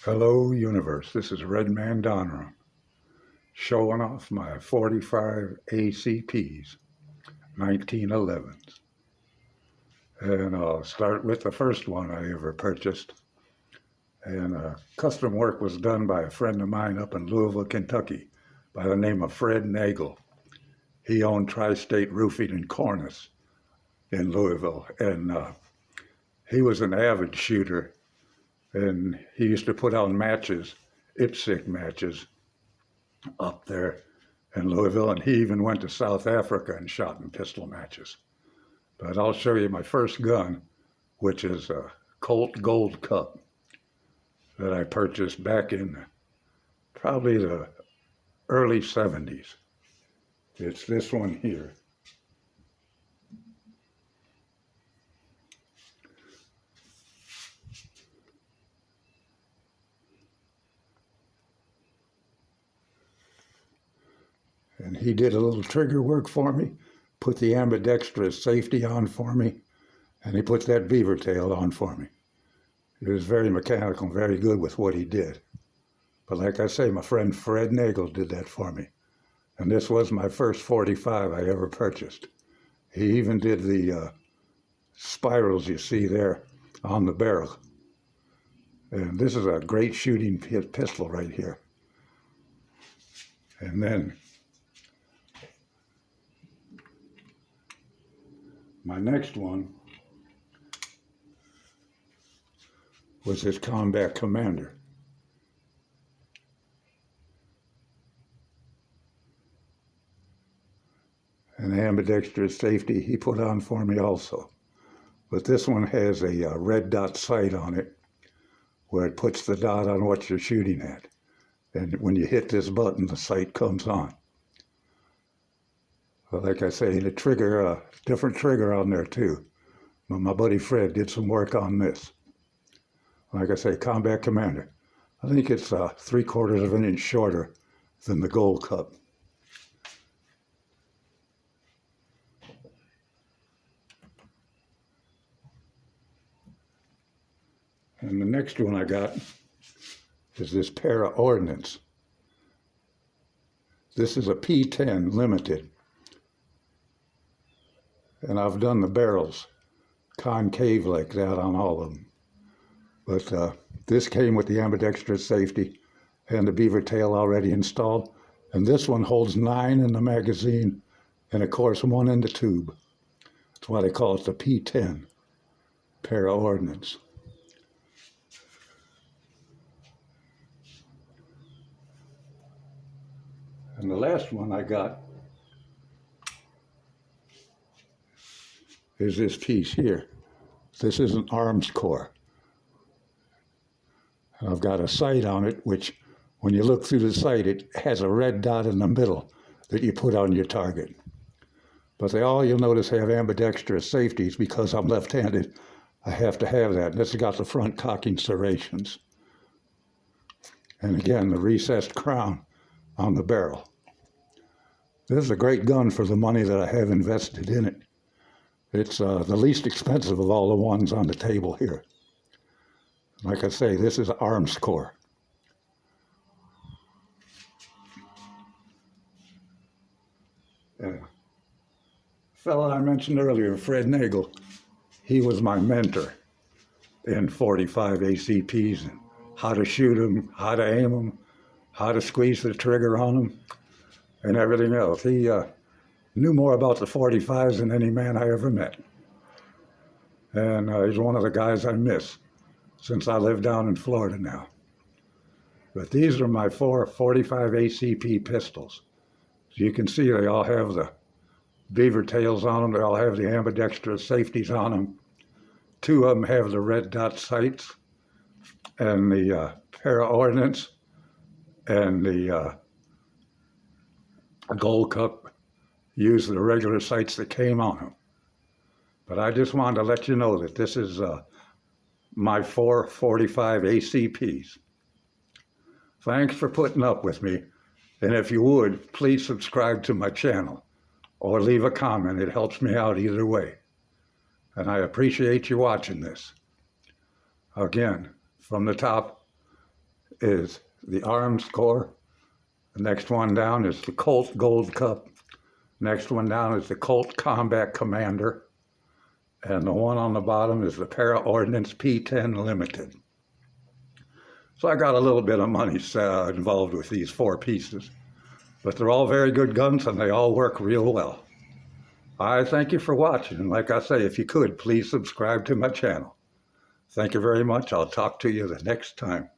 Hello, universe. This is Redman Donrum showing off my 45 ACPs, 1911s. And I'll start with the first one I ever purchased. And custom work was done by a friend of mine up in Louisville, Kentucky, by the name of Fred Nagel. He owned Tri-State Roofing and Cornice in Louisville. And he was an avid shooter. And he used to put on matches, IPSC matches, up there in Louisville, and he even went to South Africa and shot in pistol matches. But I'll show you my first gun, which is a Colt Gold Cup that I purchased back in probably the early 70s. It's this one here. And he did a little trigger work for me, put the ambidextrous safety on for me, and he put that beaver tail on for me. He was very mechanical, very good with what he did. But like I say, my friend Fred Nagel did that for me. And this was my first 45 I ever purchased. He even did the spirals you see there on the barrel. And this is a great shooting pistol right here. And then my next one was his Combat Commander. And ambidextrous safety he put on for me also. But this one has a red dot sight on it where it puts the dot on what you're shooting at. And when you hit this button, the sight comes on. But like I say, the trigger, different trigger on there too. But my buddy Fred did some work on this. Like I say, Combat Commander. I think it's 3/4 of an inch shorter than the Gold Cup. And the next one I got is this Para Ordnance. This is a P10 limited. And I've done the barrels concave like that on all of them. But this came with the ambidextrous safety and the beaver tail already installed. And this one holds 9 in the magazine and of course 1 in the tube. That's why they call it the P10 Para Ordnance. And the last one I got is this piece here. This is an arms core. And I've got a sight on it, which when you look through the sight, it has a red dot in the middle that you put on your target. But they all, you'll notice, have ambidextrous safeties. Because I'm left-handed, I have to have that. And this has got the front cocking serrations. And again, the recessed crown on the barrel. This is a great gun for the money that I have invested in it. It's the least expensive of all the ones on the table here. Like I say, this is arms core. The fellow I mentioned earlier, Fred Nagel, he was my mentor in 45 ACPs and how to shoot them, how to aim them, how to squeeze the trigger on them, and everything else. He knew more about the 45s than any man I ever met. And he's one of the guys I miss since I live down in Florida now. But these are my 4 45 ACP pistols. So you can see they all have the beaver tails on them. They all have the ambidextrous safeties on them. 2 of them have the red dot sights and the Para Ordnance and the Gold Cup use the regular sights that came on them. But I just wanted to let you know that this is my 4 45 ACPs. Thanks for putting up with me. And if you would, please subscribe to my channel or leave a comment. It helps me out either way. And I appreciate you watching this. Again, from the top, is the Arms Corps. The next one down is the Colt Gold Cup. Next one down is the Colt Combat Commander. And the one on the bottom is the Para Ordnance P-10 Limited. So I got a little bit of money involved with these 4 pieces. But they're all very good guns and they all work real well. I thank you for watching. And like I say, if you could, please subscribe to my channel. Thank you very much. I'll talk to you the next time.